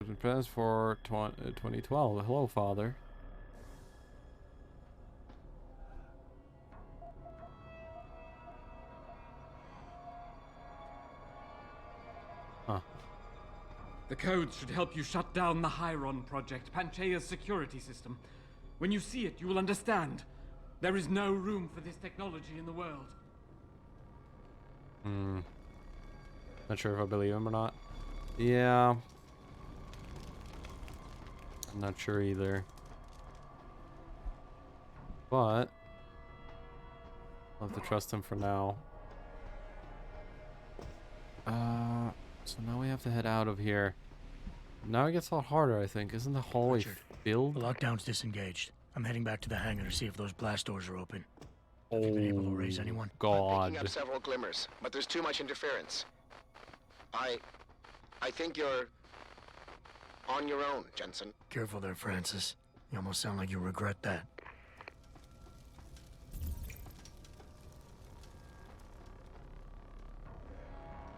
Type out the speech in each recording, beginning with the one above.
Plans for 2012. Hello, Father. Huh. The codes should help you shut down the Hyron project, Panchaea's security system. When you see it, you will understand. There is no room for this technology in the world. Not sure if I believe him or not. Yeah. I'm not sure either. But I'll have to trust him for now. So now we have to head out of here. Now it gets a lot harder, I think. Isn't the hallway filled? The lockdown's disengaged. I'm heading back to the hangar to see if those blast doors are open. Have you been able to raise anyone? God. I'm picking up several glimmers, but there's too much interference. I think you're on your own, Jensen. Careful there, Francis. You almost sound like you regret that.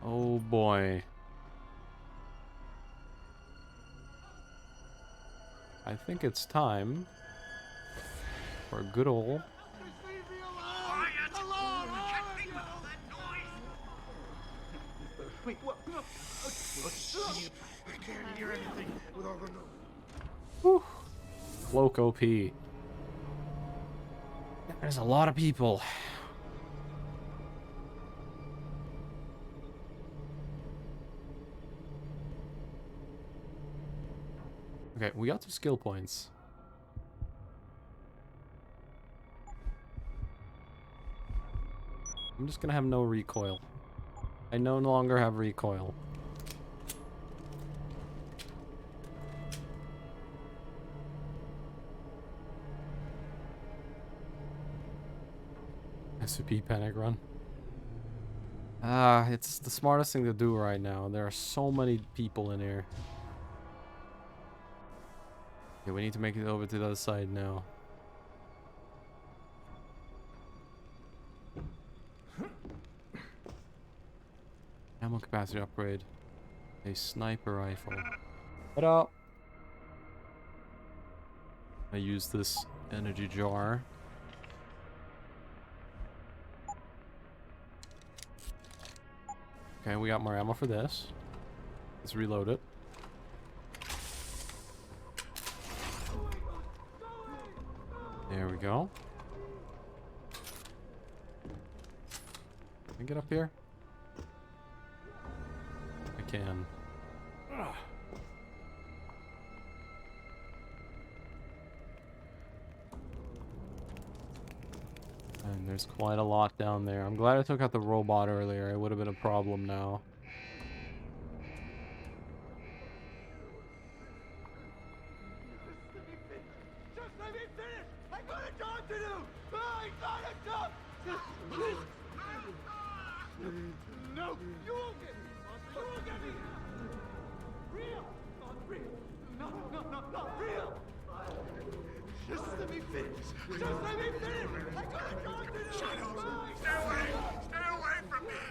Oh boy. I think it's time for a good old... Wait, what? No. I can't hear anything with all the noise. Whew. Cloak OP. There's a lot of people. Okay, we got 2 skill points. I'm just gonna have no recoil. I no longer have recoil. SCP panic run. It's the smartest thing to do right now. There are so many people in here. Okay, we need to make it over to the other side now. Ammo capacity upgrade. A sniper rifle. What up? I use this energy jar. Okay, we got more ammo for this. Let's reload it. There we go. Can I get up here? I can. And there's quite a lot down there. I'm glad I took out the robot earlier. It would have been a problem now. Just let me finish! I got a job to do! I got a job! No! You won't get me! You won't get me! Real! Not real! No, not real! Just let me finish! Just let me finish! I got a job to do! Shadows! Stay away! Stay away from me!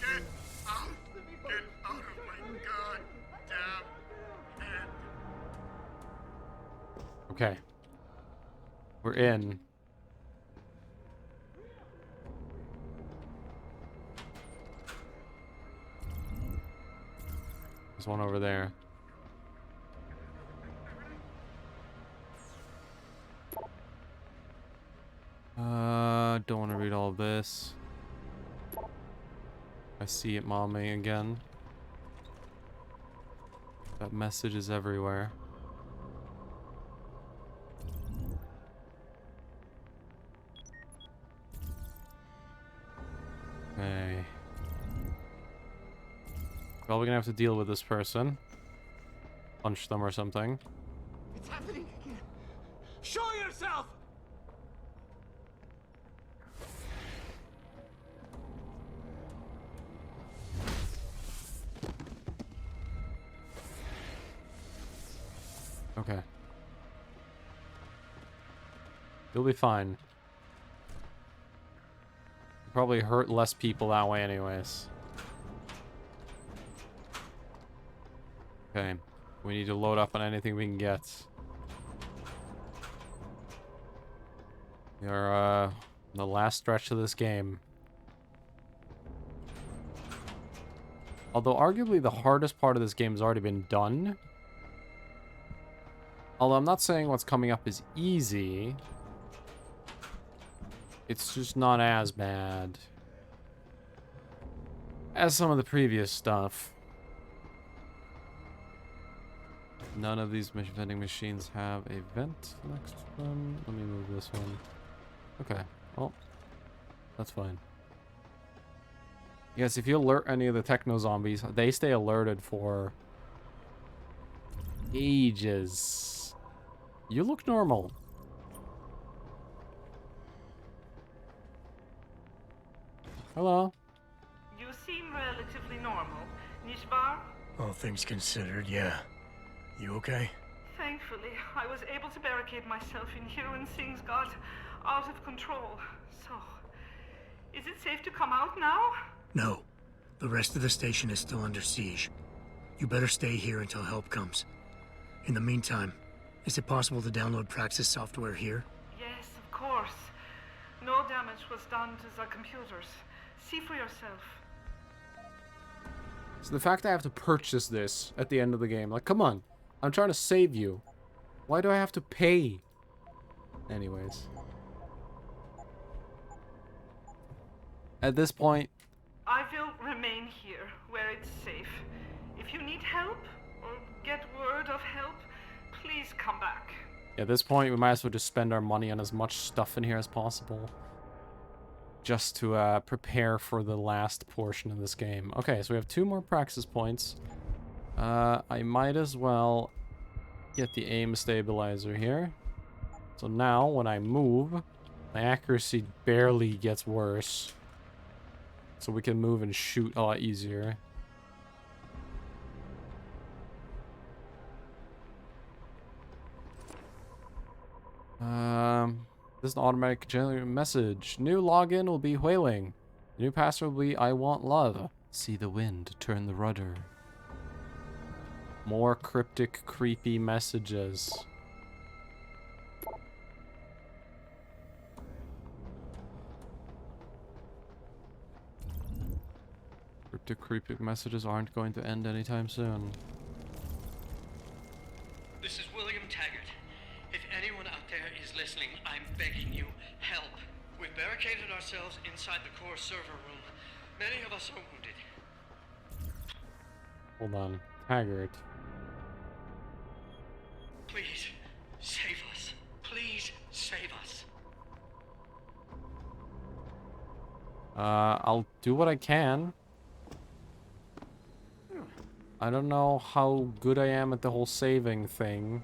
Get out! Get out of my goddamn head! Okay. We're in. There's one over there. Don't want to read all of this. I see it, mommy, again. That message is everywhere. Okay. Well, we're gonna have to deal with this person. Punch them or something. It's happening again! Show yourself! Okay. You'll be fine. Probably hurt less people that way anyways. Okay. We need to load up on anything we can get. We are, the last stretch of this game. Although, arguably, the hardest part of this game has already been done. Although, I'm not saying what's coming up is easy. It's just not as bad as some of the previous stuff. None of these vending machines have a vent next to them. Let me move this one. Okay, well, that's fine. Yes, if you alert any of the techno zombies, they stay alerted for ages. You look normal. Hello. You seem relatively normal, Nishbar? All things considered, yeah. You okay? Thankfully, I was able to barricade myself in here when things got out of control. So, is it safe to come out now? No. The rest of the station is still under siege. You better stay here until help comes. In the meantime, is it possible to download Praxis software here? Yes, of course. No damage was done to the computers. See for yourself. So the fact I have to purchase this at the end of the game, like, come on. I'm trying to save you. Why do I have to pay? Anyways. At this point, I will remain here, where it's safe. If you need help, or get word of help, please come back. at this point, we might as well just spend our money on as much stuff in here as possible. Just to prepare for the last portion of this game. Okay, so we have 2 more praxis points. I might as well get the aim stabilizer here. So now, when I move, my accuracy barely gets worse. So we can move and shoot a lot easier. This is an automatic generated message. New login will be whaling. New password will be I want love. See the wind, turn the rudder. More cryptic, creepy messages. Cryptic, creepy messages aren't going to end anytime soon. This is William Taggart. If anyone out there is listening, I'm begging you, help. We've barricaded ourselves inside the core server room. Many of us are wounded. Hold on. Taggart. Please, save us. Please, save us. I'll do what I can. I don't know how good I am at the whole saving thing.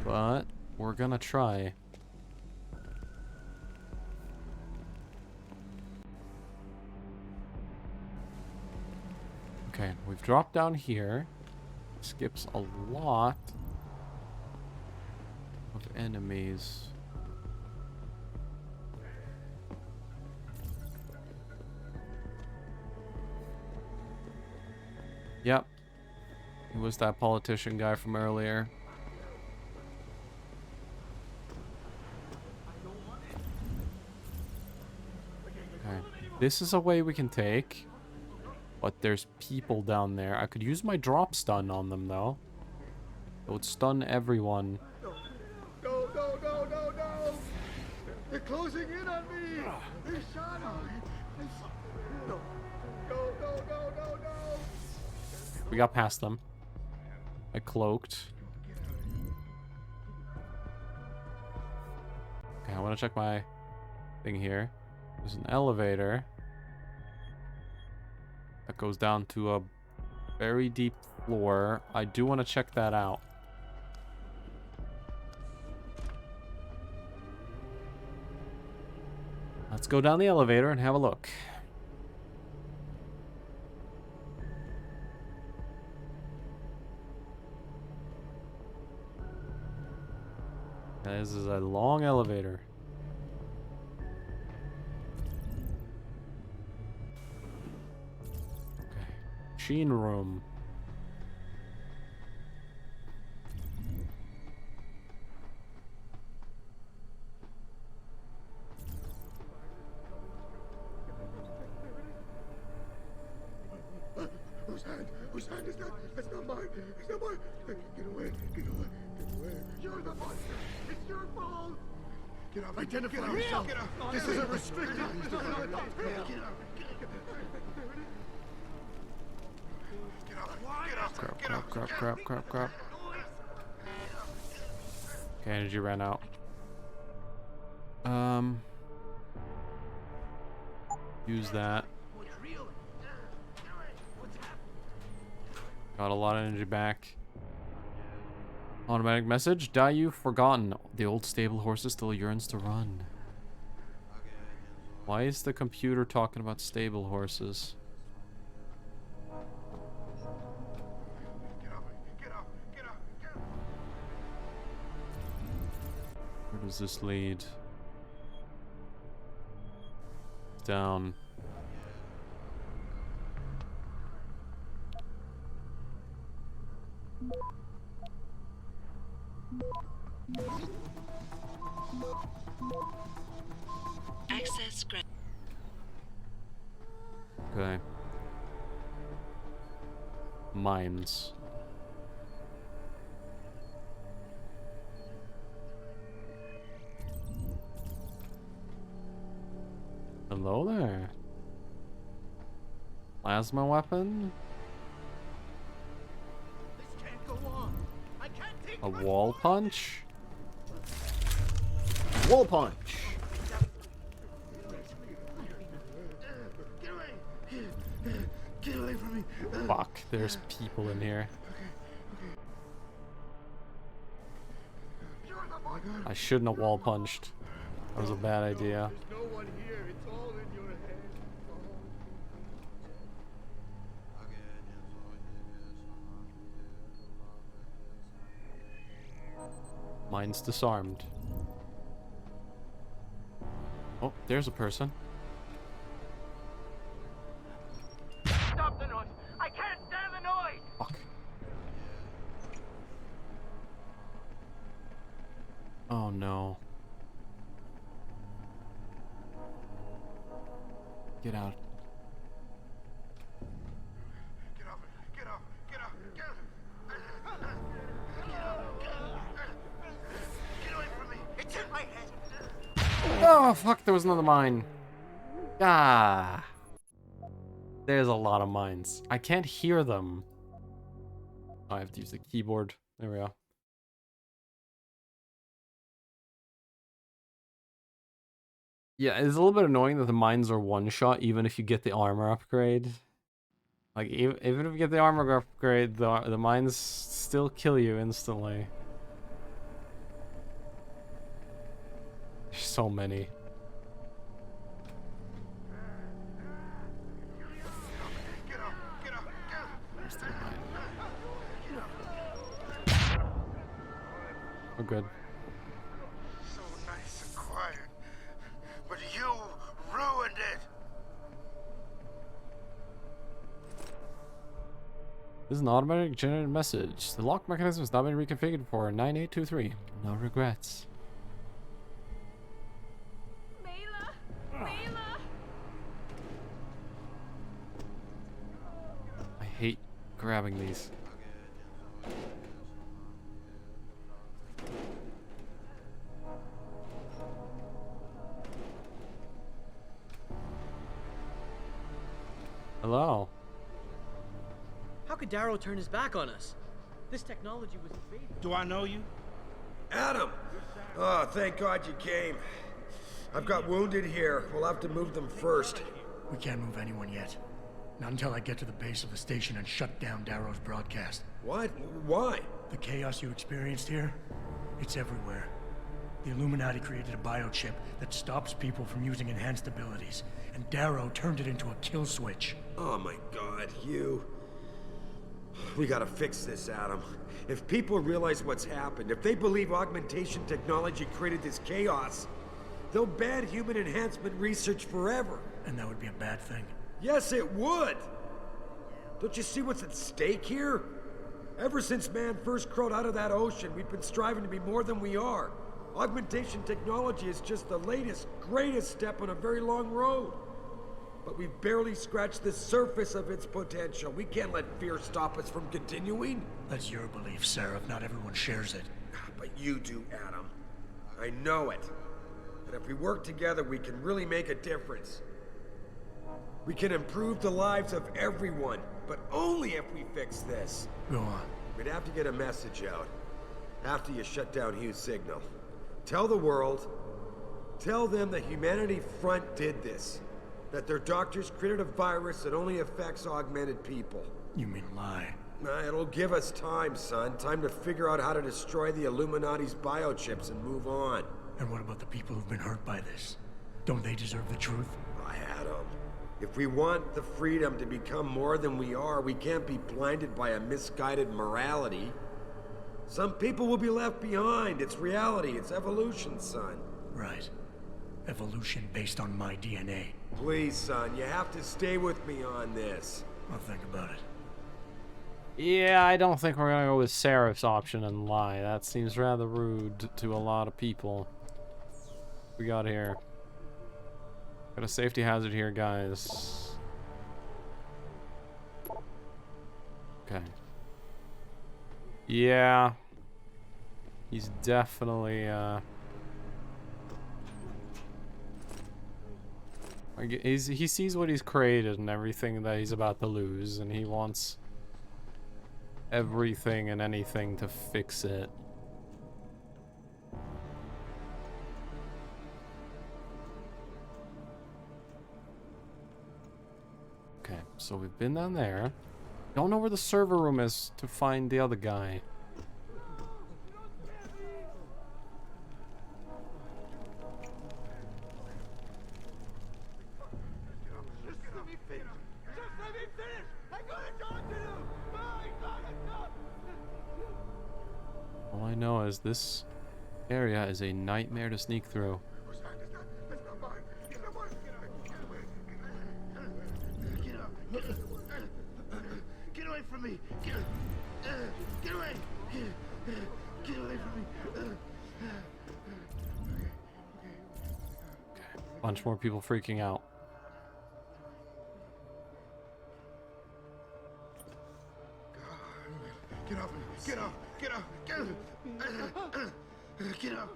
But we're gonna try. Okay, we've dropped down here. Skips a lot of enemies. Yep. It was that politician guy from earlier. Okay. This is a way we can take. But there's people down there. I could use my drop stun on them, though. It would stun everyone. No, no, no, no, no! They're closing in on me! They shot me! No, no, no, no, no, no! We got past them. I cloaked. Okay, I want to check my thing here. There's an elevator that goes down to a very deep floor. I do want to check that out. Let's go down the elevator and have a look. This is a long elevator. Okay. Machine room. Whose hand? Whose hand is that? That's not mine. It's not mine. Get away. Get away. Get away. You're the monster. It's your fault. Get up. Identify yourself. Get up. This is a restricted. Get up. Get up. Crap. Okay, energy ran out. Use that. Got a lot of energy back. Automatic message. Die you forgotten. The old stable horse still yearns to run. Why is the computer talking about stable horses? Where does this lead? Down. Access granted. Okay. Mines. Hello there. Plasma weapon? This can't go on. I can't take A wall punch? Wall punch. Get away. Get away from me. Fuck, there's people in here. I shouldn't have wall punched. That was a bad idea. There's no one here. It's all in your head. Mine's disarmed. Oh, there's a person. Stop the noise. I can't stand the noise. Fuck. Oh no. Get out. Get up. Get up. Get up. Get up. Get away from me. It's in my head. Oh, fuck, there was another mine. Ah. There's a lot of mines. I can't hear them. Oh, I have to use the keyboard. There we go. Yeah, it's a little bit annoying that the mines are one shot, even if you get the armor upgrade. Like, even if you get the armor upgrade, the mines still kill you instantly. There's so many. Get up. Get up. Get up. Where's the mine? We're good. So nice and quiet. But you ruined it. This is an automatic generated message. The lock mechanism has not been reconfigured for 9823. No regrets. Layla! I hate grabbing these. Hello. How could Darrow turn his back on us? This technology was invaded. Do I know you? Adam! Oh, thank God you came. I've got wounded here. We'll have to move them first. We can't move anyone yet. Not until I get to the base of the station and shut down Darrow's broadcast. What? Why? The chaos you experienced here, it's everywhere. The Illuminati created a biochip that stops people from using enhanced abilities, and Darrow turned it into a kill switch. Oh my God, you... We gotta fix this, Adam. If people realize what's happened, if they believe augmentation technology created this chaos, they'll ban human enhancement research forever. And that would be a bad thing. Yes, it would! Don't you see what's at stake here? Ever since man first crawled out of that ocean, we've been striving to be more than we are. Augmentation technology is just the latest, greatest step on a very long road. But we've barely scratched the surface of its potential. We can't let fear stop us from continuing. That's your belief, Seraph. Not everyone shares it. But you do, Adam. I know it. And if we work together, we can really make a difference. We can improve the lives of everyone, but only if we fix this. Go on. We'd have to get a message out after you shut down Hugh's signal. Tell the world, tell them the Humanity Front did this. That their doctors created a virus that only affects augmented people. You mean lie? It'll give us time, son. Time to figure out how to destroy the Illuminati's biochips and move on. And what about the people who've been hurt by this? Don't they deserve the truth? Adam, if we want the freedom to become more than we are, we can't be blinded by a misguided morality. Some people will be left behind. It's reality. It's evolution, son. Right. Evolution based on my DNA. Please, son, you have to stay with me on this. I'll think about it. Yeah, I don't think we're gonna go with Seraph's option and lie. That seems rather rude to a lot of people. We got here. Got a safety hazard here, guys. Okay. Yeah. He's definitely, he sees what he's created and everything that he's about to lose, and he wants everything and anything to fix it. Okay, so we've been down there. Don't know where the server room is to find the other guy. All I know is this area is a nightmare to sneak through. Get away from me! Get away! Get away from me! Okay, bunch more people freaking out. Get off me! Get off! Get off! Get off! Get off!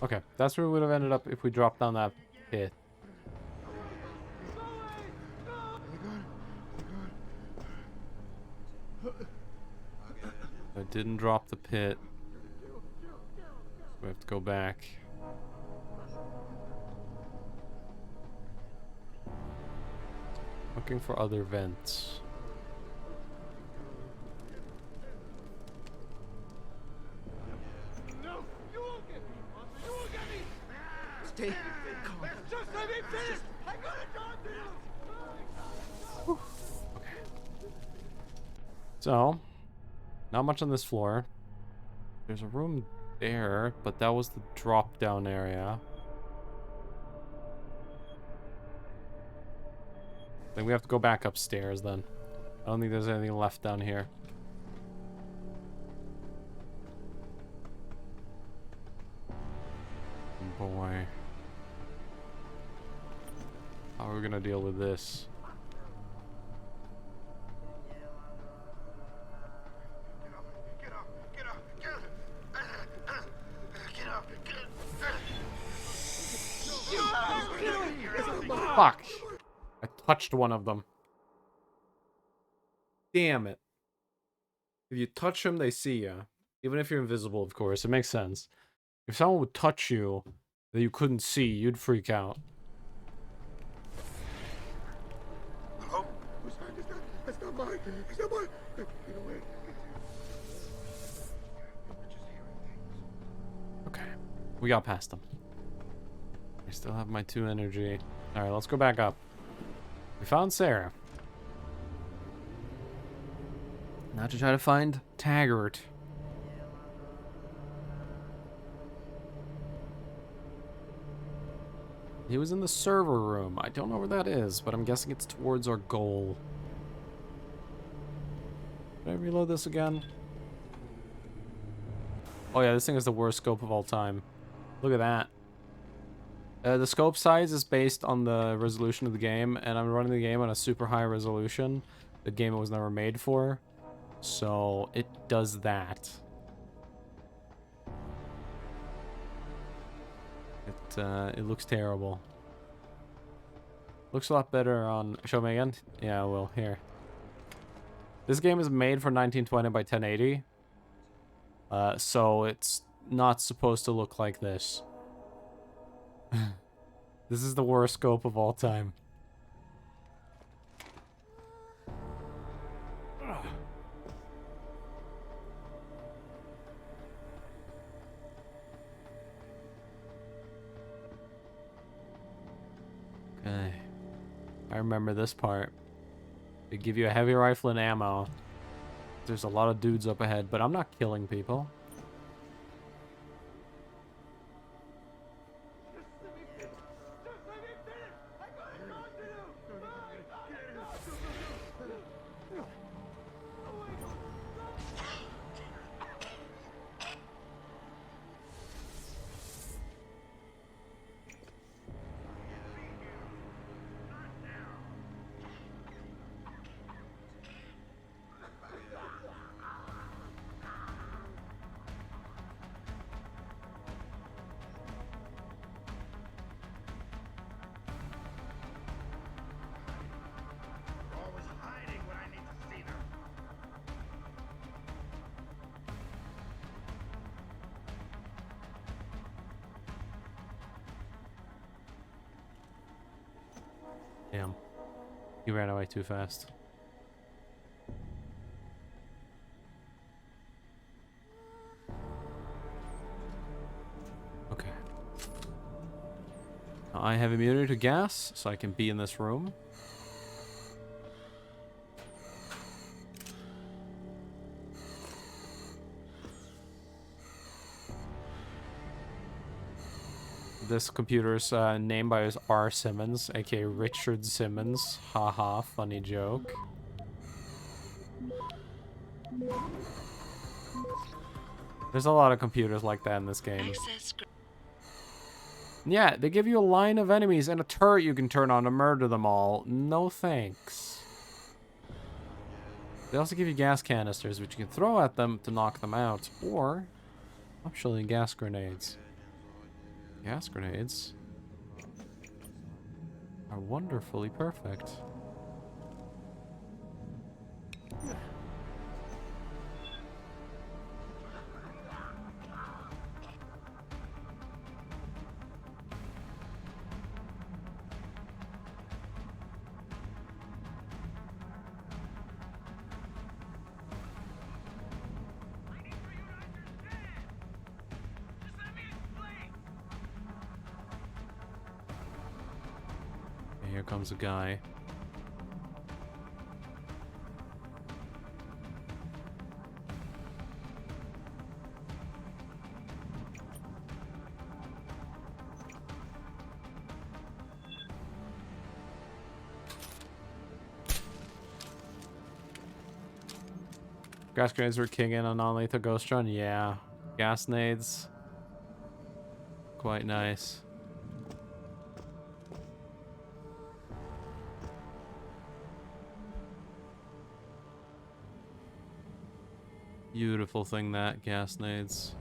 Okay, that's where we would have ended up if we dropped down that pit. I didn't drop the pit. We have to go back. Looking for other vents. No, you won't get me, Monster. You won't get me. Stay calm. Just let me finish. I gotta talk to you. So, not much on this floor. There's a room there, but that was the drop down area. Then we have to go back upstairs then. I don't think there's anything left down here. Boy. How are we gonna deal with this? Fuck! I touched one of them. Damn it. If you touch them, they see you. Even if you're invisible, of course. It makes sense. If someone would touch you that you couldn't see, you'd freak out. Oh, that's not mine. It's not mine. Get away. Okay. We got past them. I still have my 2 energy. Alright, let's go back up. We found Sarah. Now to try to find Taggart. He was in the server room. I don't know where that is, but I'm guessing it's towards our goal. Did I reload this again? Oh yeah, this thing is the worst scope of all time. Look at that. The scope size is based on the resolution of the game, and I'm running the game on a super high resolution. The game it was never made for. So it does that. It looks terrible. Looks a lot better on... Show me again? Yeah, I will. Here. This game is made for 1920 by 1080. So it's not supposed to look like this. This is the worst scope of all time. Okay. I remember this part. They give you a heavy rifle and ammo. There's a lot of dudes up ahead, but I'm not killing people. Damn. He ran away too fast. Okay. Now I have immunity to gas, so I can be in this room. This computer's named by R. Simmons, aka Richard Simmons. Haha, funny joke. There's a lot of computers like that in this game. Yeah, they give you a line of enemies and a turret you can turn on to murder them all. No thanks. They also give you gas canisters, which you can throw at them to knock them out, or optionally gas grenades. Gas grenades are wonderfully perfect. Here comes a guy. Gas grenades were king in a non-lethal ghost run? Yeah. Gas nades. Quite nice. Beautiful thing, that gas nades.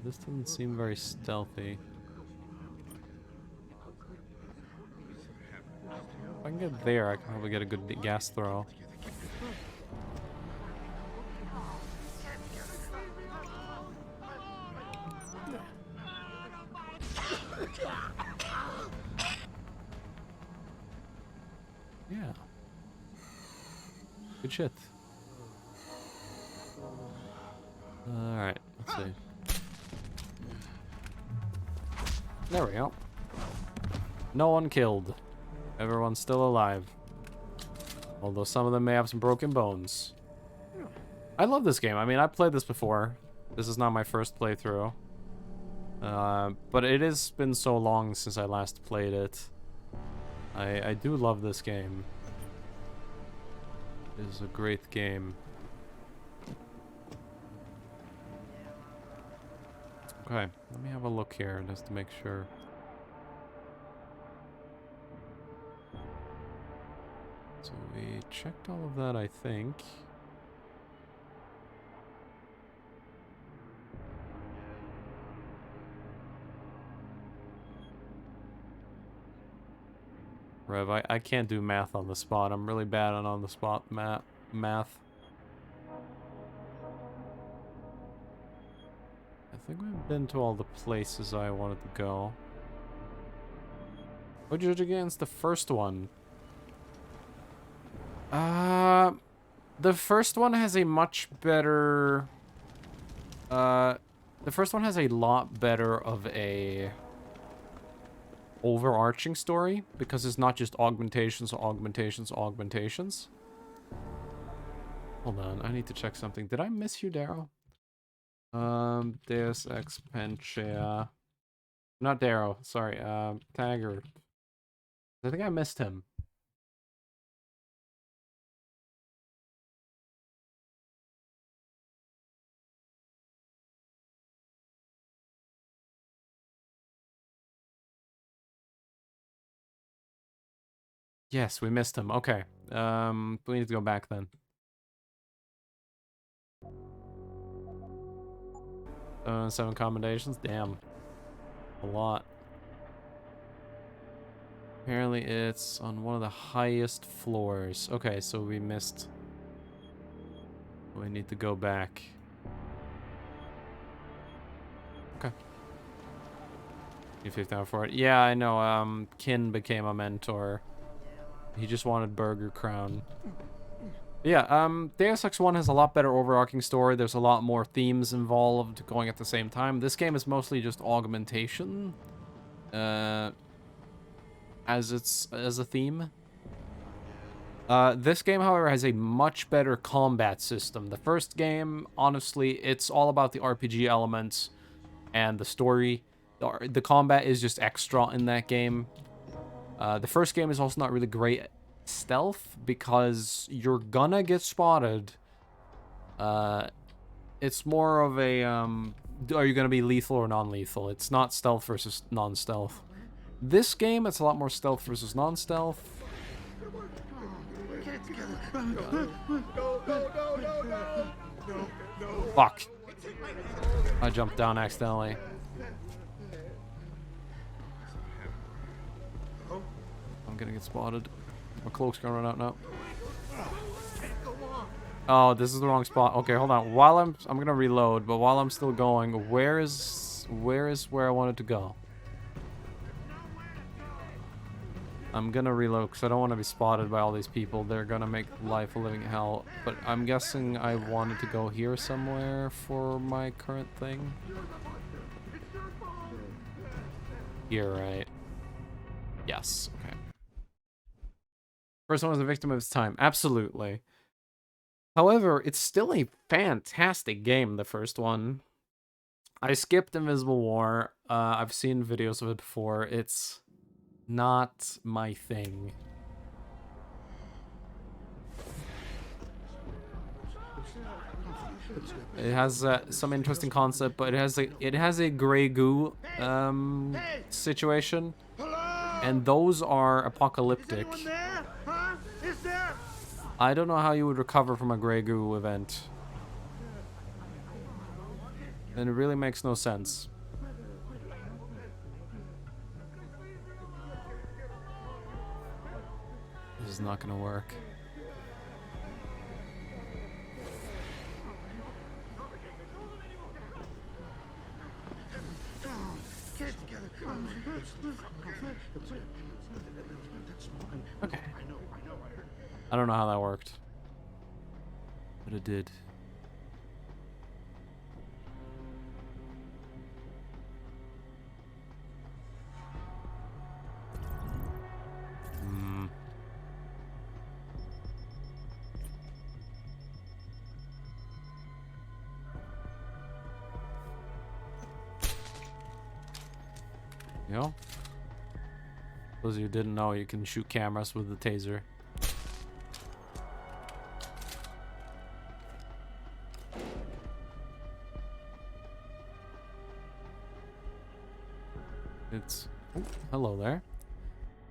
This doesn't seem very stealthy. If I can get there, I can probably get a good gas throw. Yeah. Good shit. Alright, let's see. There we go. No one killed. Everyone's still alive. Although some of them may have some broken bones. I love this game. I mean, I've played this before. This is not my first playthrough. But it has been so long since I last played it. I do love this game. It is a great game. Okay, let me have a look here just to make sure. So we checked all of that, I think. Rev, I can't do math on the spot. I'm really bad on the spot math. I think we've been to all the places I wanted to go. What did you judge against the first one? The first one has a much better... the first one has a lot better of a... overarching story, because it's not just augmentations, augmentations, augmentations. Hold on, I need to check something. Did I miss you, Darrow? Deus Ex Panchea. Not Darrow, sorry, Taggart. I think I missed him. Yes, we missed him. Okay. We need to go back then. 7 commendations? Damn. A lot. Apparently it's on one of the highest floors. Okay, so we missed... We need to go back. Okay. You 50 for it. Yeah, I know. Kin became a mentor. He just wanted Burger Crown. Yeah, Deus Ex 1 has a lot better overarching story. There's a lot more themes involved going at the same time. This game is mostly just augmentation. As a theme. This game, however, has a much better combat system. The first game, honestly, it's all about the RPG elements and the story. The combat is just extra in that game. The first game is also not really great at stealth because you're gonna get spotted. It's more of a, are you gonna be lethal or non-lethal? It's not stealth versus non-stealth. This game, it's a lot more stealth versus non-stealth. Fuck. I jumped down accidentally. I'm gonna get spotted. My cloak's gonna run out now. Oh, this is the wrong spot. Okay, hold on. While I'm gonna reload, but while I'm still going, where is where I wanted to go? I'm gonna reload because I don't want to be spotted by all these people. They're gonna make life a living hell. But I'm guessing I wanted to go here somewhere for my current thing. Here, right? Yes. Okay. First one was a victim of its time. Absolutely. However, it's still a fantastic game, the first one. I skipped Invisible War. I've seen videos of it before. It's not my thing. It has some interesting concept, but it has a gray goo situation, and those are apocalyptic. I don't know how you would recover from a Grey Goo event. And it really makes no sense. This is not gonna work. Okay. I don't know how that worked, but it did. You know? Those of you who didn't know, you can shoot cameras with the taser. It's... Oh, hello there.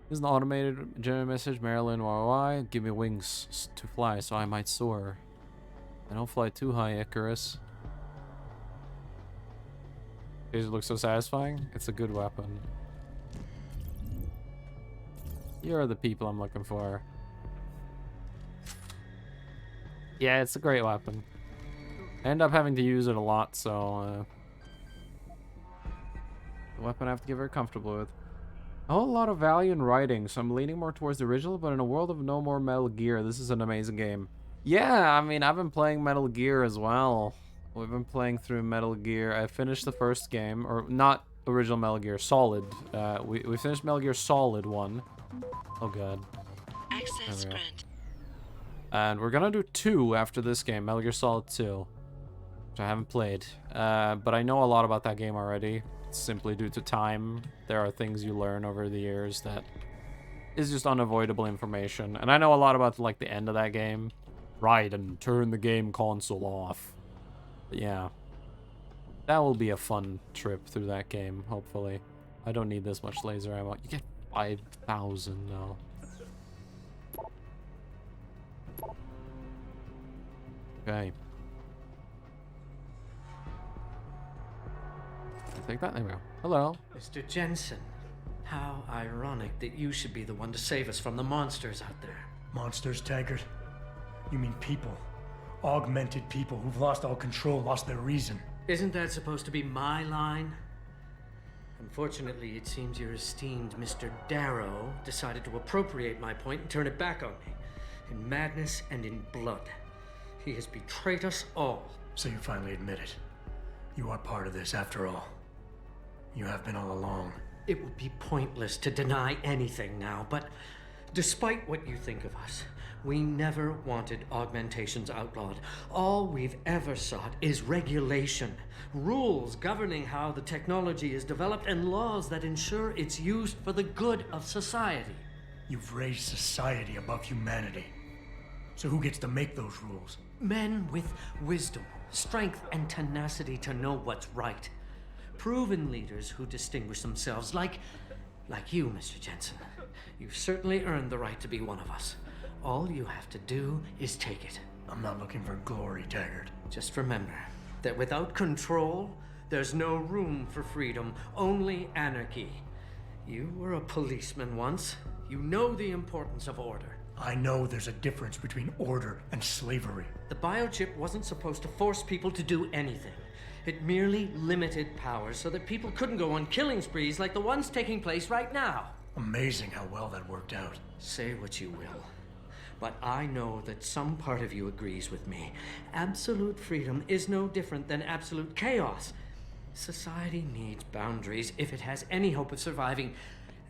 This is an automated general message. Marilyn, why? Give me wings to fly so I might soar. I don't fly too high, Icarus. Taser looks so satisfying. It's a good weapon. You're the people I'm looking for. Yeah, it's a great weapon. I end up having to use it a lot, so... the weapon I have to get very comfortable with. A whole lot of value in writing, so I'm leaning more towards the original, but in a world of no more Metal Gear, this is an amazing game. Yeah, I mean, I've been playing Metal Gear as well. We've been playing through Metal Gear. I finished the first game, or not original Metal Gear, Solid. We finished Metal Gear Solid 1. Oh god. Access grant. And we're gonna do 2 after this game, Metal Gear Solid 2. Which I haven't played. But I know a lot about that game already. Simply due to time. There are things you learn over the years that is just unavoidable information. And I know a lot about like the end of that game. Right, and turn the game console off. But yeah. That will be a fun trip through that game, hopefully. I don't need this much laser ammo. You get 5,000 now. Okay. Take that. There we go. Hello. Mr. Jensen, how ironic that you should be the one to save us from the monsters out there. Monsters, Taggart? You mean people. Augmented people who've lost all control, lost their reason. Isn't that supposed to be my line? Unfortunately, it seems your esteemed Mr. Darrow decided to appropriate my point and turn it back on me. In madness and in blood. He has betrayed us all. So you finally admit it. You are part of this after all. You have been all along. It would be pointless to deny anything now, but despite what you think of us, we never wanted augmentations outlawed. All we've ever sought is regulation, rules governing how the technology is developed, and laws that ensure it's used for the good of society. You've raised society above humanity. So who gets to make those rules? Men with wisdom, strength, and tenacity to know what's right. Proven leaders who distinguish themselves like you, Mr. Jensen. You've certainly earned the right to be one of us. All you have to do is take it. I'm not looking for glory, Taggart. Just remember that without control, there's no room for freedom, only anarchy. You were a policeman once. You know the importance of order. I know there's a difference between order and slavery. The biochip wasn't supposed to force people to do anything. It merely limited powers so that people couldn't go on killing sprees like the ones taking place right now. Amazing how well that worked out. Say what you will, but I know that some part of you agrees with me. Absolute freedom is no different than absolute chaos. Society needs boundaries if it has any hope of surviving.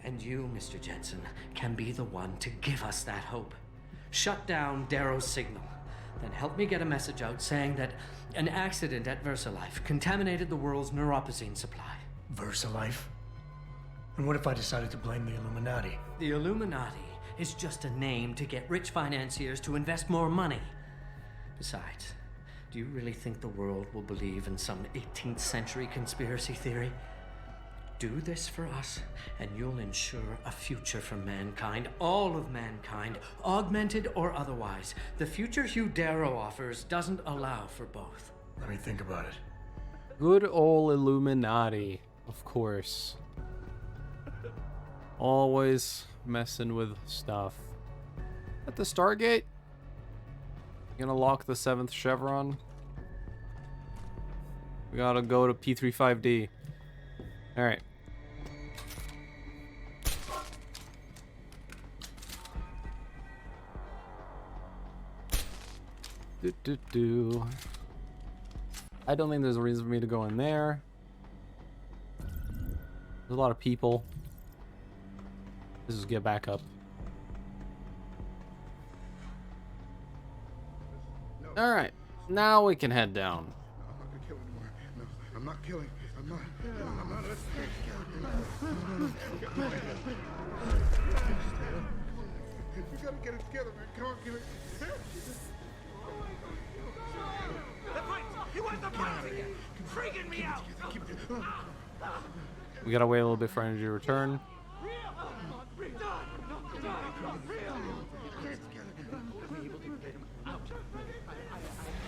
And you, Mr. Jensen, can be the one to give us that hope. Shut down Darrow's signal. Then help me get a message out saying that an accident at VersaLife contaminated the world's neuropozyne supply. VersaLife? And what if I decided to blame the Illuminati? The Illuminati is just a name to get rich financiers to invest more money. Besides, do you really think the world will believe in some 18th century conspiracy theory? Do this for us, and you'll ensure a future for mankind, all of mankind, augmented or otherwise. The future Hugh Darrow offers doesn't allow for both. Let me think about it. Good old Illuminati, of course. Always messing with stuff. At the Stargate? Gonna lock the 7th chevron? We gotta go to P35D. Alright. I don't think there's a reason for me to go in there. There's a lot of people. Let's just get back up. Alright, now we can head down. No, I'm not gonna kill anymore. No, I'm not killing. I'm not. I'm not. We gotta get it together, man. Come on, give it. The pipes! He wants the pipes again! Freaking me out! We gotta wait a little bit for energy to return.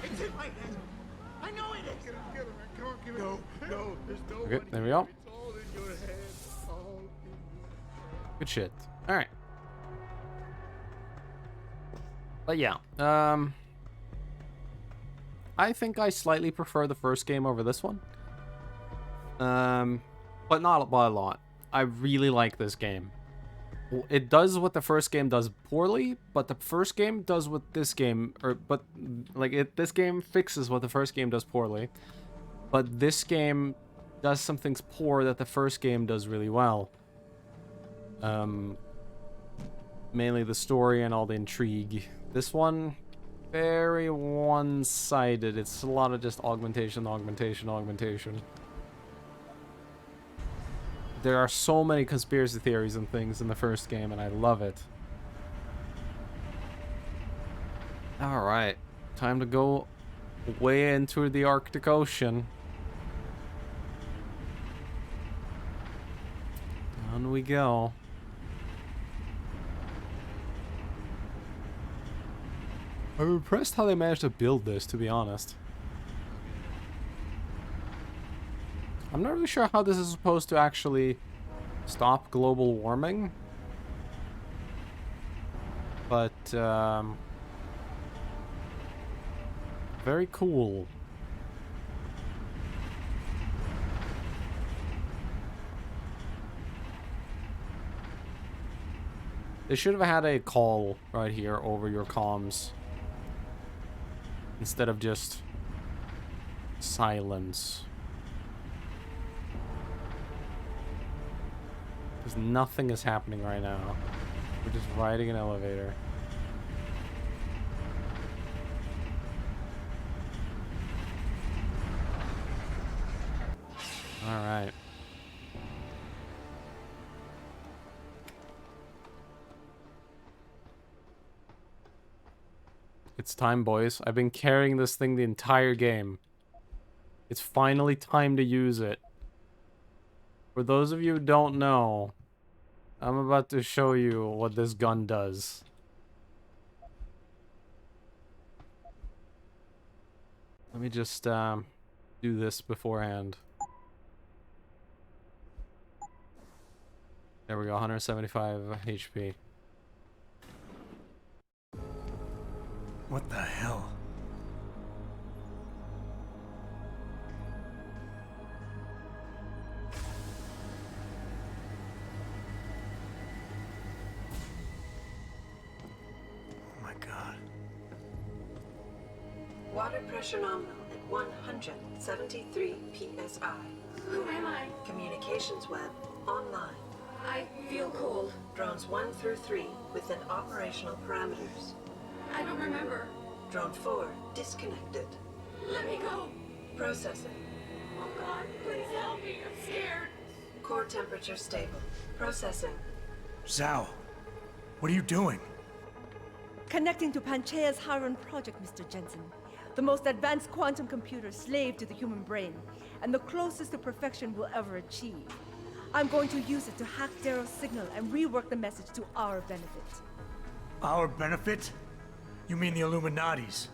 It's in my head. I know it is. Get it together, man. Come on, give it. No, there's no Okay, one there we here. go. It's all in your head. All in your Good shit. All right. But yeah, I think I slightly prefer the first game over this one. But not by a lot. I really like this game. It does what the first game does poorly, but the first game does what this game, this game fixes what the first game does poorly. But this game does some things poor that the first game does really well. Mainly the story and all the intrigue. This one, very one-sided. It's a lot of just augmentation. There are so many conspiracy theories and things in the first game, and I love it. Alright, time to go way into the Arctic Ocean. Down we go. I'm impressed how they managed to build this, to be honest. I'm not really sure how this is supposed to actually stop global warming. But, very cool. They should have had a call right here over your comms. Instead of just silence. Because nothing is happening right now. We're just riding an elevator. Alright. It's time, boys. I've been carrying this thing the entire game. It's finally time to use it. For those of you who don't know, I'm about to show you what this gun does. Let me just do this beforehand. There we go, 175 HP. What the hell? Oh my God. Water pressure nominal at 173 psi. Who am I? Communications web online. I feel cold. Drones 1 through 3 within operational parameters. I don't remember. Drone 4 disconnected. Let me go. Processing. Oh God, please help me. I'm scared. Core temperature stable. Processing. Zhao, what are you doing? Connecting to Panchaea's Hiron project, Mr. Jensen. The most advanced quantum computer slave to the human brain, and the closest to perfection we'll ever achieve. I'm going to use it to hack Darrow's signal and rework the message to our benefit. Our benefit? You mean the Illuminati's?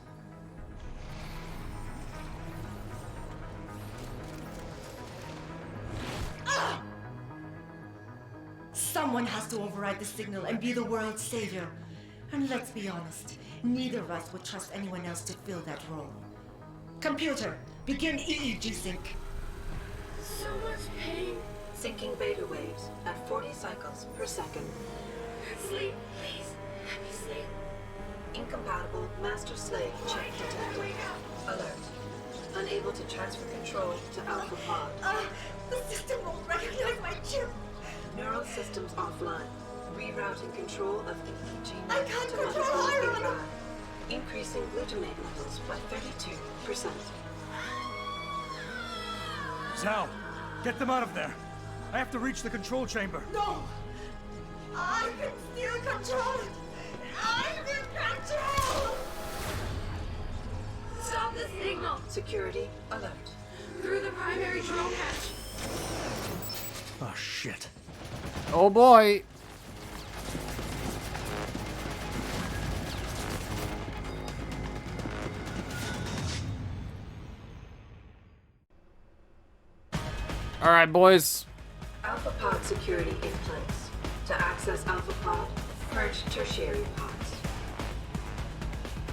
Someone has to override the signal and be the world's savior. And let's be honest, neither of us would trust anyone else to fill that role. Computer, begin EEG sync. So much pain. Syncing beta waves at 40 cycles per second. Sleep, please. Let me sleep. Incompatible master-slave chip detected. Alert. Unable to transfer control to Alpha Pod. The system won't recognize my chip. Neural systems offline. Rerouting control of EEG I can't to control monitor Iron. drive. Increasing glutamate levels by 32%. Zhao, get them out of there. I have to reach the control chamber. No! I can still control it! I'm in control! Stop the signal! Security alert. Through the primary drone hatch. Oh, shit. Oh boy! Alright, boys. Alpha pod security in place. To access Alpha pod, purge tertiary pods.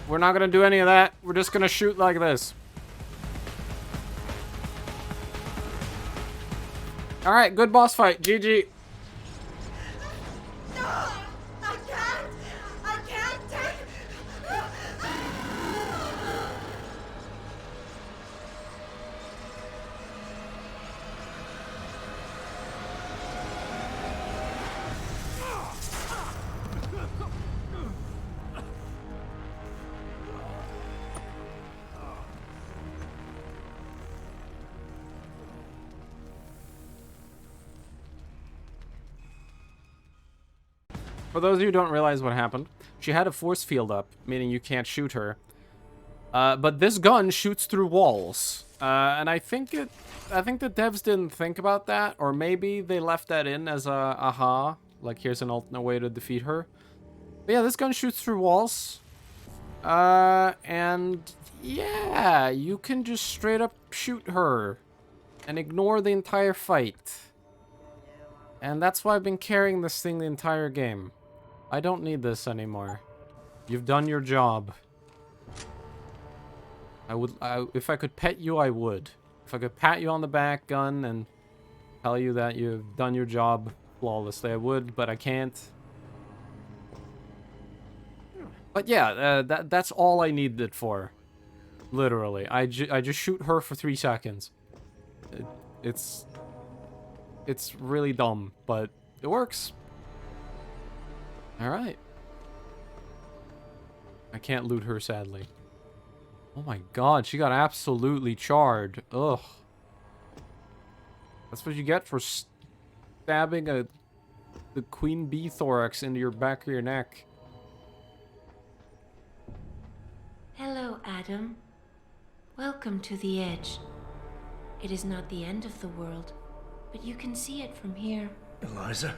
We're not gonna do any of that. We're just gonna shoot like this. Alright, good boss fight. GG. No! I can't take... For those of you who don't realize what happened, she had a force field up, meaning you can't shoot her. But this gun shoots through walls. And I think the devs didn't think about that, or maybe they left that in as a aha, like here's an alternate way to defeat her. But yeah, this gun shoots through walls. And yeah, you can just straight up shoot her and ignore the entire fight. And that's why I've been carrying this thing the entire game. I don't need this anymore. You've done your job. If I could pet you, I would. If I could pat you on the back, gun, and tell you that you've done your job flawlessly, I would, but I can't. But yeah, that's all I need it for. Literally. I just shoot her for 3 seconds. It's really dumb, but it works. Alright. I can't loot her, sadly. Oh my god, she got absolutely charred. Ugh. That's what you get for stabbing the queen bee thorax into your back of your neck. Hello, Adam. Welcome to the edge. It is not the end of the world, but you can see it from here. Eliza?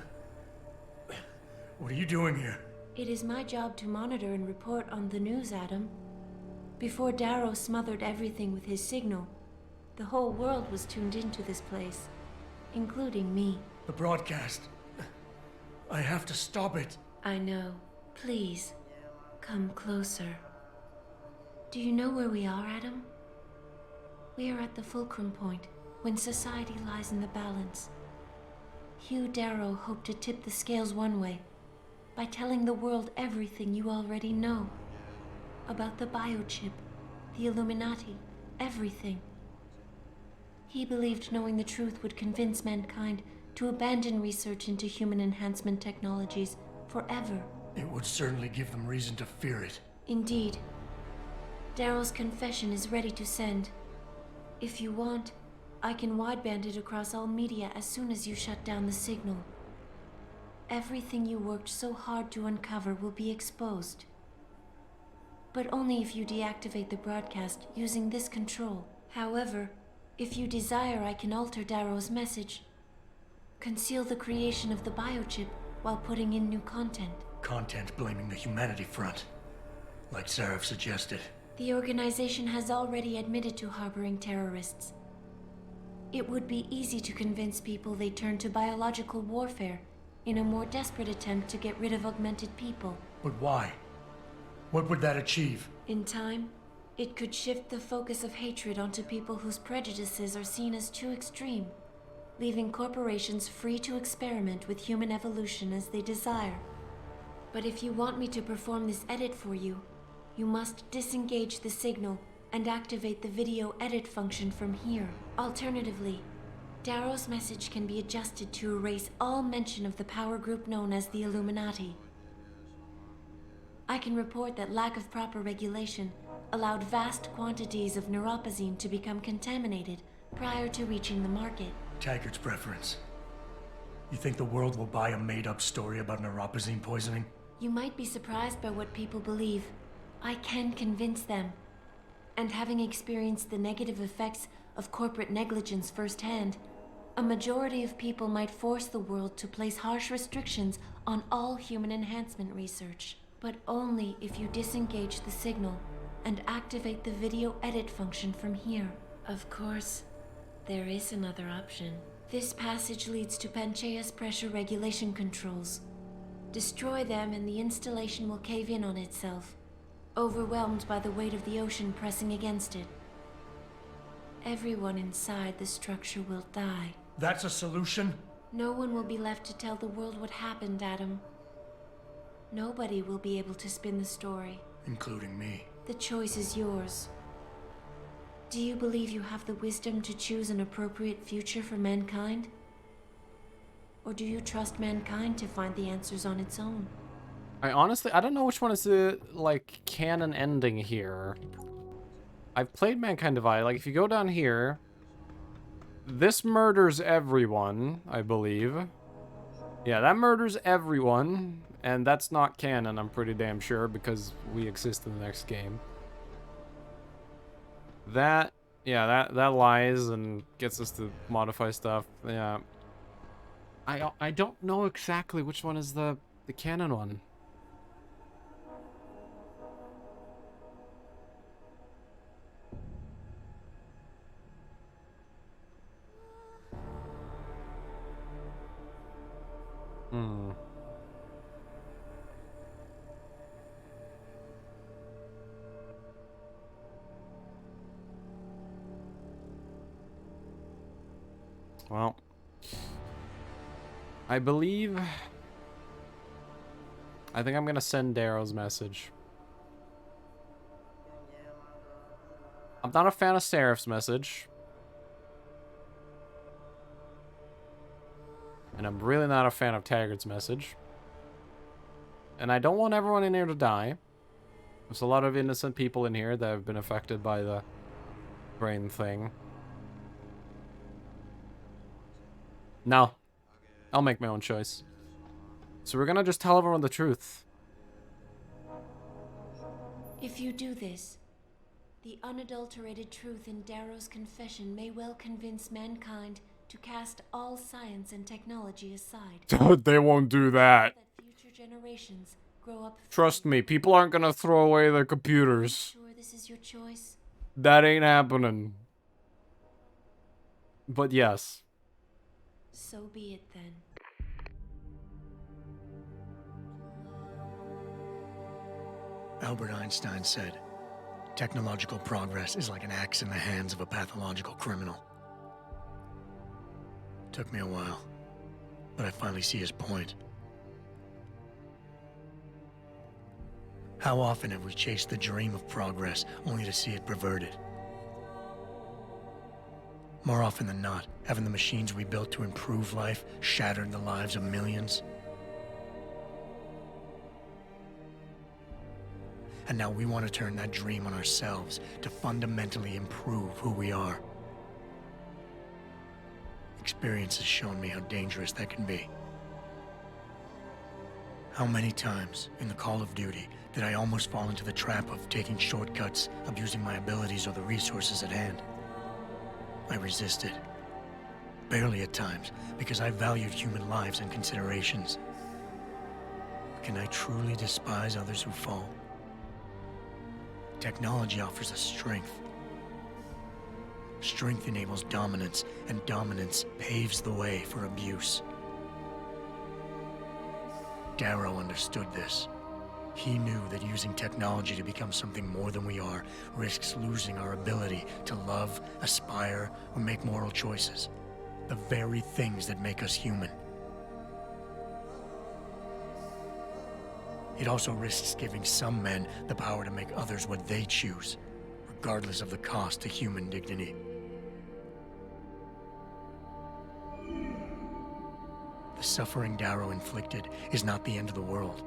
What are you doing here? It is my job to monitor and report on the news, Adam. Before Darrow smothered everything with his signal, the whole world was tuned into this place, including me. The broadcast. I have to stop it. I know. Please, come closer. Do you know where we are, Adam? We are at the fulcrum point, when society lies in the balance. Hugh Darrow hoped to tip the scales one way, by telling the world everything you already know. About the biochip, the Illuminati, everything. He believed knowing the truth would convince mankind to abandon research into human enhancement technologies forever. It would certainly give them reason to fear it. Indeed. Darrow's confession is ready to send. If you want, I can wideband it across all media as soon as you shut down the signal. Everything you worked so hard to uncover will be exposed. But only if you deactivate the broadcast using this control. However, if you desire, I can alter Darrow's message. Conceal the creation of the biochip while putting in new content. Content blaming the Humanity Front, like Sarif suggested. The organization has already admitted to harboring terrorists. It would be easy to convince people they turn to biological warfare in a more desperate attempt to get rid of augmented people. But why? What would that achieve? In time, it could shift the focus of hatred onto people whose prejudices are seen as too extreme, leaving corporations free to experiment with human evolution as they desire. But if you want me to perform this edit for you, you must disengage the signal and activate the video edit function from here. Alternatively, Darrow's message can be adjusted to erase all mention of the power group known as the Illuminati. I can report that lack of proper regulation allowed vast quantities of neuropozyne to become contaminated prior to reaching the market. Taggart's preference. You think the world will buy a made-up story about neuropozyne poisoning? You might be surprised by what people believe. I can convince them. And having experienced the negative effects of corporate negligence firsthand, a majority of people might force the world to place harsh restrictions on all human enhancement research. But only if you disengage the signal and activate the video edit function from here. Of course, there is another option. This passage leads to Panchaea's pressure regulation controls. Destroy them and the installation will cave in on itself, overwhelmed by the weight of the ocean pressing against it. Everyone inside the structure will die. That's a solution? No one will be left to tell the world what happened, Adam. Nobody will be able to spin the story. Including me. The choice is yours. Do you believe you have the wisdom to choose an appropriate future for mankind? Or do you trust mankind to find the answers on its own? I don't know which one is the, like, canon ending here. I've played Mankind Divide. Like, if you go down here, this murders everyone, I believe. Yeah, that murders everyone, and that's not canon, I'm pretty damn sure, because we exist in the next game. That, yeah, that lies and gets us to modify stuff. Yeah. I don't know exactly which one is the canon one. Well, I believe... I think I'm gonna send Darrow's message. I'm not a fan of Seraph's message. And I'm really not a fan of Taggart's message. And I don't want everyone in here to die. There's a lot of innocent people in here that have been affected by the brain thing. No. I'll make my own choice. So we're gonna just tell everyone the truth. If you do this, the unadulterated truth in Darrow's confession may well convince mankind to cast all science and technology aside. They won't do that. Future generations grow up. Trust me, people aren't gonna throw away their computers. Sure this is your choice? That ain't happening. But yes. So be it then. Albert Einstein said, technological progress is like an axe in the hands of a pathological criminal. Took me a while, but I finally see his point. How often have we chased the dream of progress only to see it perverted? More often than not, haven't the machines we built to improve life shattered the lives of millions? And now we want to turn that dream on ourselves to fundamentally improve who we are. Experience has shown me how dangerous that can be. How many times in the Call of Duty did I almost fall into the trap of taking shortcuts, abusing my abilities or the resources at hand? I resisted. Barely at times, because I valued human lives and considerations. Can I truly despise others who fall? Technology offers us strength. Strength enables dominance, and dominance paves the way for abuse. Darrow understood this. He knew that using technology to become something more than we are risks losing our ability to love, aspire, or make moral choices. The very things that make us human. It also risks giving some men the power to make others what they choose, regardless of the cost to human dignity. The suffering Darrow inflicted is not the end of the world.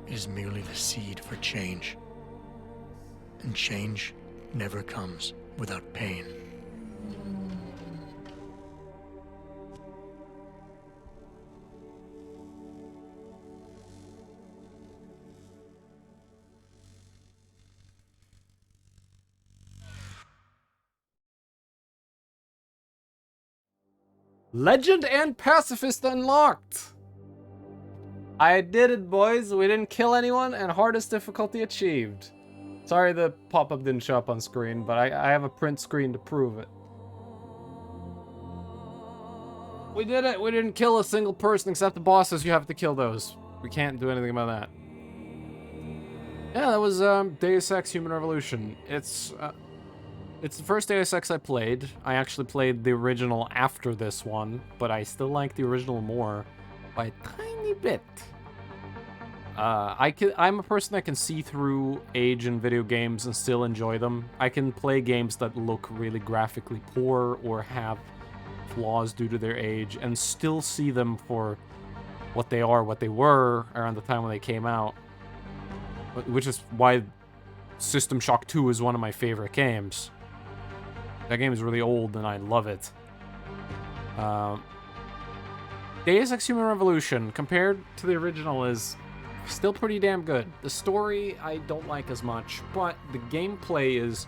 It is merely the seed for change. And change never comes without pain. Legend and Pacifist unlocked! I did it, boys. We didn't kill anyone, and hardest difficulty achieved. Sorry the pop-up didn't show up on screen, but I have a print screen to prove it. We did it! We didn't kill a single person except the bosses. You have to kill those. We can't do anything about that. Yeah, that was Deus Ex Human Revolution. It's the first Deus Ex I played. I actually played the original after this one, but I still like the original more by a tiny bit. I'm a person that can see through age in video games and still enjoy them. I can play games that look really graphically poor or have flaws due to their age and still see them for what they are, what they were around the time when they came out. Which is why System Shock 2 is one of my favorite games. That game is really old and I love it. Deus Ex Human Revolution, compared to the original, is still pretty damn good. The story I don't like as much, but the gameplay is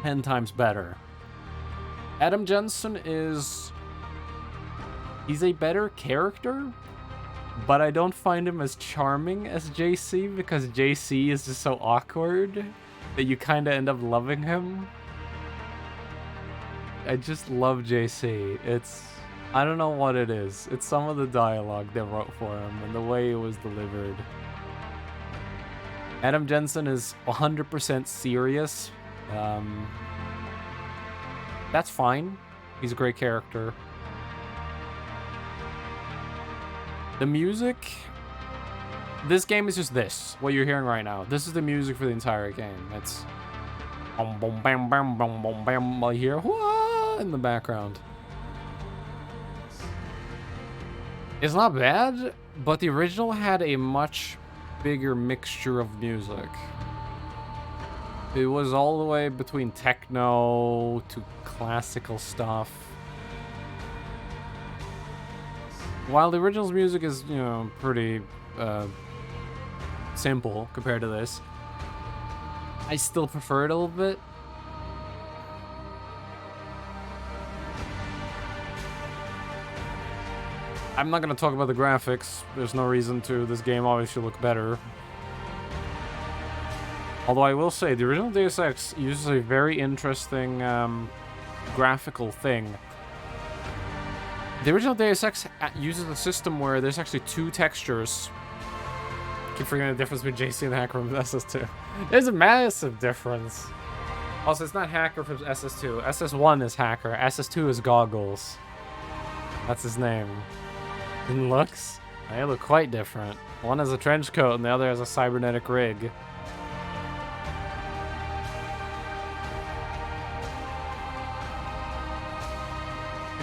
10 times better. Adam Jensen he's a better character, but I don't find him as charming as JC because JC is just so awkward that you kind of end up loving him. I just love JC. I don't know what it is. It's some of the dialogue they wrote for him and the way it was delivered. Adam Jensen is 100% serious. That's fine. He's a great character. The music... This game is just this, what you're hearing right now. This is the music for the entire game. It's... Boom, boom, bam, bam, boom, boom, bam. I hear whoa in the background. It's not bad, but the original had a much bigger mixture of music. It was all the way between techno to classical stuff. While the original's music is, you know, pretty simple compared to this, I still prefer it a little bit. I'm not going to talk about the graphics. There's no reason to. This game always should look better. Although I will say, the original Deus Ex uses a very interesting graphical thing. The original Deus Ex uses a system where there's actually two textures. I keep forgetting the difference between JC and Hacker from SS2. There's a massive difference. Also, it's not Hacker from SS2. SS1 is Hacker. SS2 is Goggles. That's his name. In looks, they look quite different. One has a trench coat and the other has a cybernetic rig.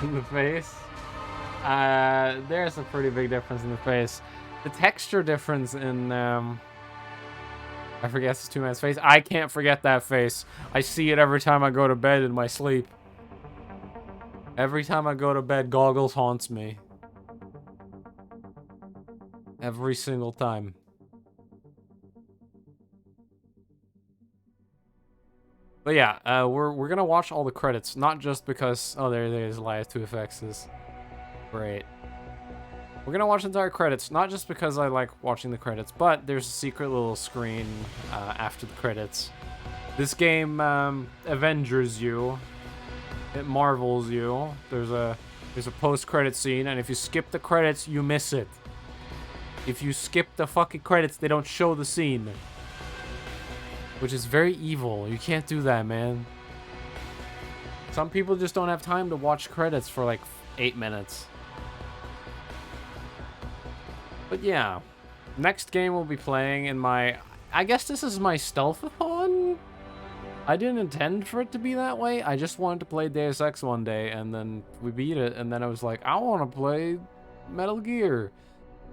In the face? There's a pretty big difference in the face. The texture difference in, I forget this two man's face. I can't forget that face. I see it every time I go to bed in my sleep. Every time I go to bed, Goggles haunts me. Every single time. But yeah, we're gonna watch all the credits, not just because there's Elias 2FX is great. We're gonna watch the entire credits, not just because I like watching the credits, but there's a secret little screen after the credits. This game Avengers you. It marvels you. There's a post-credit scene, and if you skip the credits, you miss it. If you skip the fucking credits, they don't show the scene. Which is very evil. You can't do that, man. Some people just don't have time to watch credits for like 8 minutes. But yeah. Next game we'll be playing in my... I guess this is my stealth-a-thon? I didn't intend for it to be that way. I just wanted to play Deus Ex one day, and then we beat it, and then I was like, I want to play Metal Gear.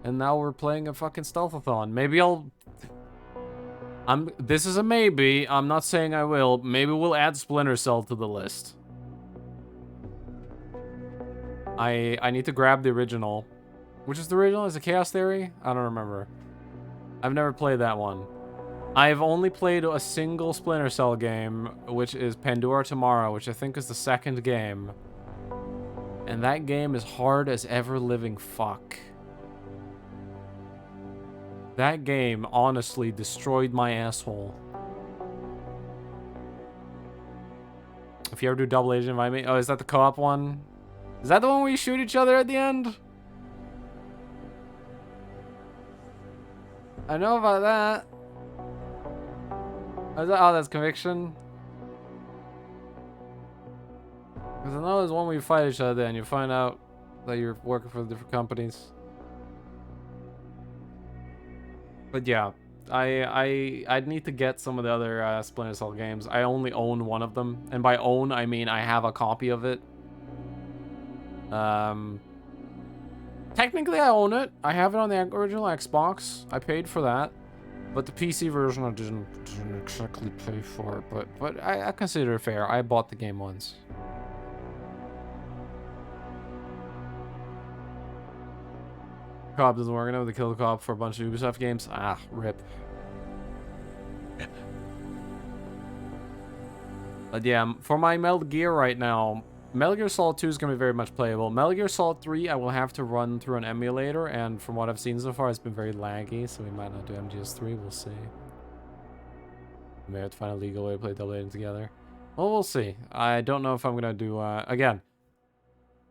And now we're playing a fucking stealth-a-thon. Maybe I'll... This is a maybe. I'm not saying I will. Maybe we'll add Splinter Cell to the list. I need to grab the original. Which is the original? Is it Chaos Theory? I don't remember. I've never played that one. I've only played a single Splinter Cell game, which is Pandora Tomorrow, which I think is the second game. And that game is hard as ever living fuck. That game honestly destroyed my asshole. If you ever do Double Agent, invite me. Oh, is that the co-op one? Is that the one where you shoot each other at the end? I know about that. Oh, that's Conviction. Because I know there's one where you fight each other and you find out that you're working for different companies. But yeah, I'd need to get some of the other Splinter Cell games. I only own one of them, and by own I mean I have a copy of it. Technically I own it. I have it on the original Xbox. I paid for that, but the PC version I didn't exactly pay for it. But I consider it fair. I bought the game once. Co-op doesn't work enough to kill the co-op for a bunch of Ubisoft games. Ah, rip. But yeah, for my Metal Gear right now, Metal Gear Solid 2 is going to be very much playable. Metal Gear Solid 3, I will have to run through an emulator, and from what I've seen so far, it's been very laggy, so we might not do MGS3, we'll see. We may have to find a legal way to play Double Agent together. Well, we'll see. I don't know if I'm going to do, again,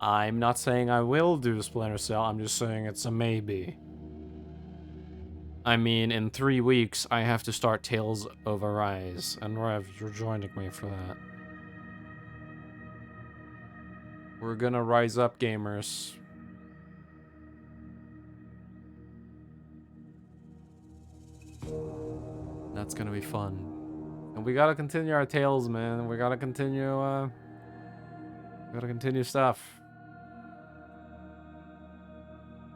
I'm not saying I will do Splinter Cell, I'm just saying it's a maybe. I mean, in 3 weeks, I have to start Tales of Arise, and Rev, you're joining me for that. We're gonna rise up, gamers. That's gonna be fun. And we gotta continue our Tales, man. We gotta continue, stuff.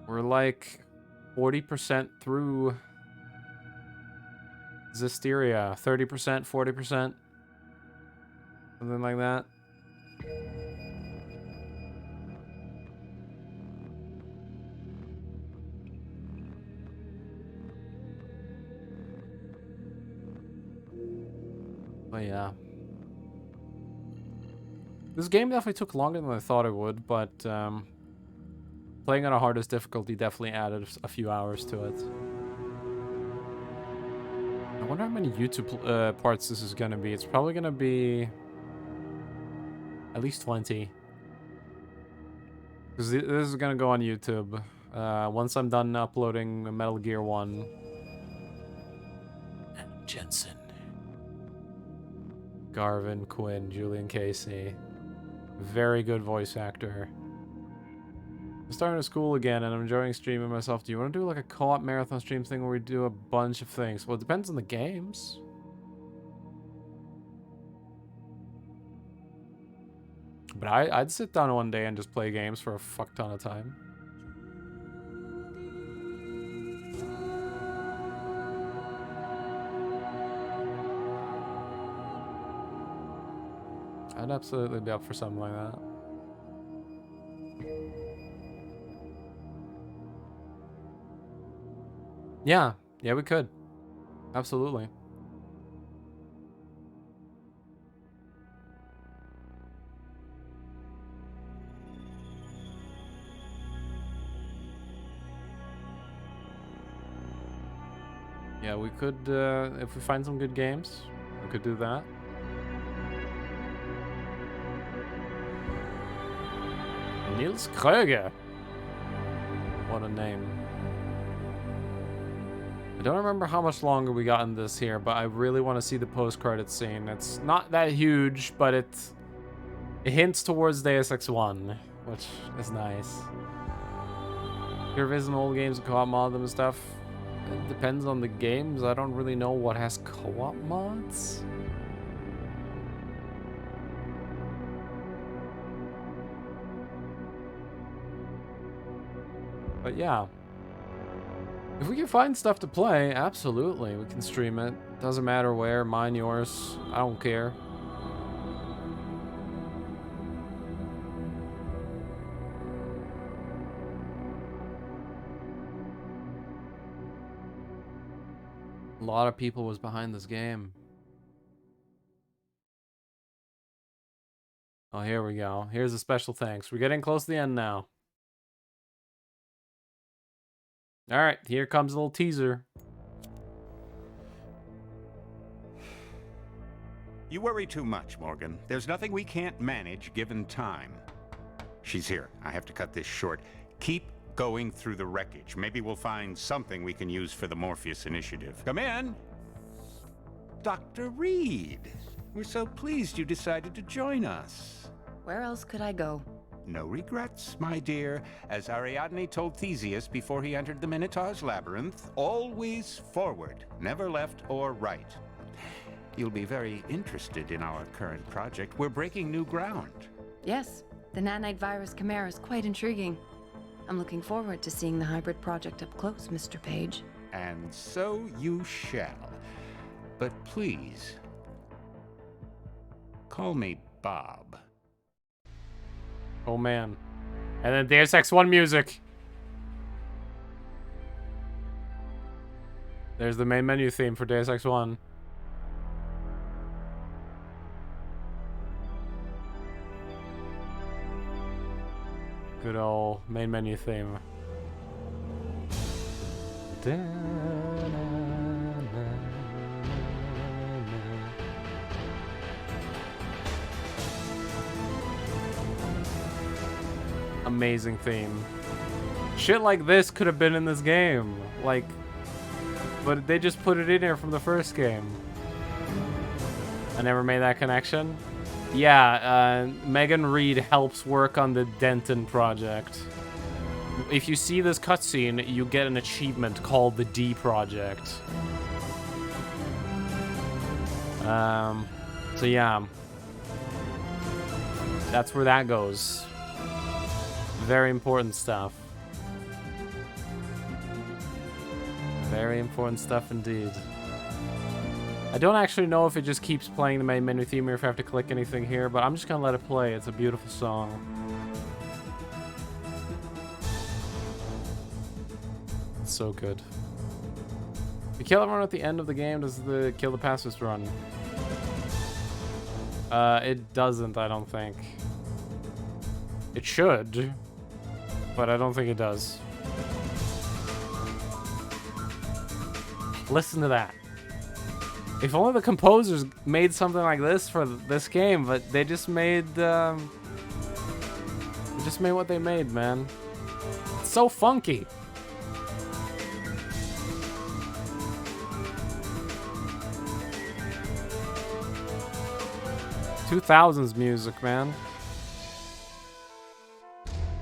We're like 40% through Zisteria. 30%, 40%. Something like that. But yeah. This game definitely took longer than I thought it would, but playing on a hardest difficulty definitely added a few hours to it. I wonder how many YouTube parts this is going to be. It's probably going to be at least 20. Because this is going to go on YouTube. Once I'm done uploading Metal Gear 1. And Jensen. Garvin, Quinn, Julian Casey. Very good voice actor. I'm starting to school again and I'm enjoying streaming myself. Do you want to do like a co-op marathon stream thing where we do a bunch of things? Well, it depends on the games. But I'd sit down one day and just play games for a fuck ton of time. I'd absolutely be up for something like that. Yeah, we could. Absolutely. Yeah, we could, if we find some good games, we could do that. Niels Kröger. What a name. I don't remember how much longer we got in this here, but I really want to see the post-credit scene. It's not that huge, but it hints towards Deus Ex 1, which is nice. You're visiting old games and co-op mod them and stuff. It depends on the games. I don't really know what has co-op mods. But yeah. If we can find stuff to play, absolutely, we can stream it. Doesn't matter where, mine, yours, I don't care. A lot of people was behind this game. Oh, here we go. Here's a special thanks. We're getting close to the end now. All right, here comes a little teaser. You worry too much, Morgan. There's nothing we can't manage given time. She's here. I have to cut this short. Keep going through the wreckage. Maybe we'll find something we can use for the Morpheus initiative. Come in. Dr. Reed. We're so pleased you decided to join us. Where else could I go? No regrets, my dear. As Ariadne told Theseus before he entered the Minotaur's labyrinth, always forward, never left or right. You'll be very interested in our current project. We're breaking new ground. Yes, the nanite virus chimera is quite intriguing. I'm looking forward to seeing the hybrid project up close, Mr. Page. And so you shall. But please, call me Bob. Oh man. And then Deus Ex 1 music. There's the main menu theme for Deus Ex 1. Good old main menu theme. Amazing theme. Shit like this could have been in this game. Like, but they just put it in here from the first game. I never made that connection. Yeah, Megan Reed helps work on the Denton project. If you see this cutscene, you get an achievement called the D Project. So yeah. That's where that goes. Very important stuff. Very important stuff indeed. I don't actually know if it just keeps playing the main menu theme or if I have to click anything here, but I'm just gonna let it play. It's a beautiful song. It's so good. You kill everyone at the end of the game, does the kill the pacifist run? It doesn't, I don't think. It should, but I don't think it does. Listen to that. If only the composers made something like this for this game, but they just made what they made, man. It's so funky. '2000s music, man.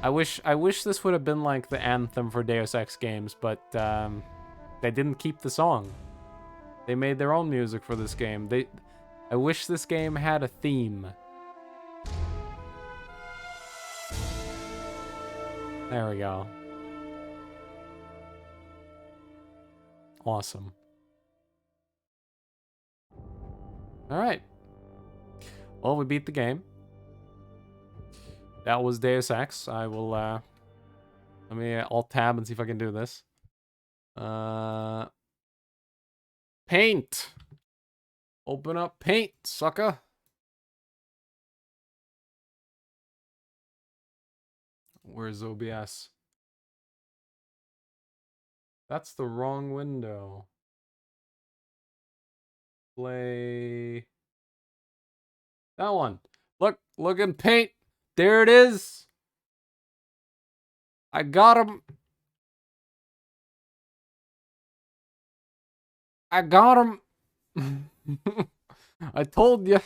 I wish this would have been like the anthem for Deus Ex games, but they didn't keep the song. They made their own music for this game. I wish this game had a theme. There we go. Awesome. All right. Well, we beat the game. That was Deus Ex. I will, let me alt-tab and see if I can do this. Paint. Open up Paint, sucker. Where's OBS? That's the wrong window. Play. That one. Look in Paint. There it is. I got him. I got him. I told you.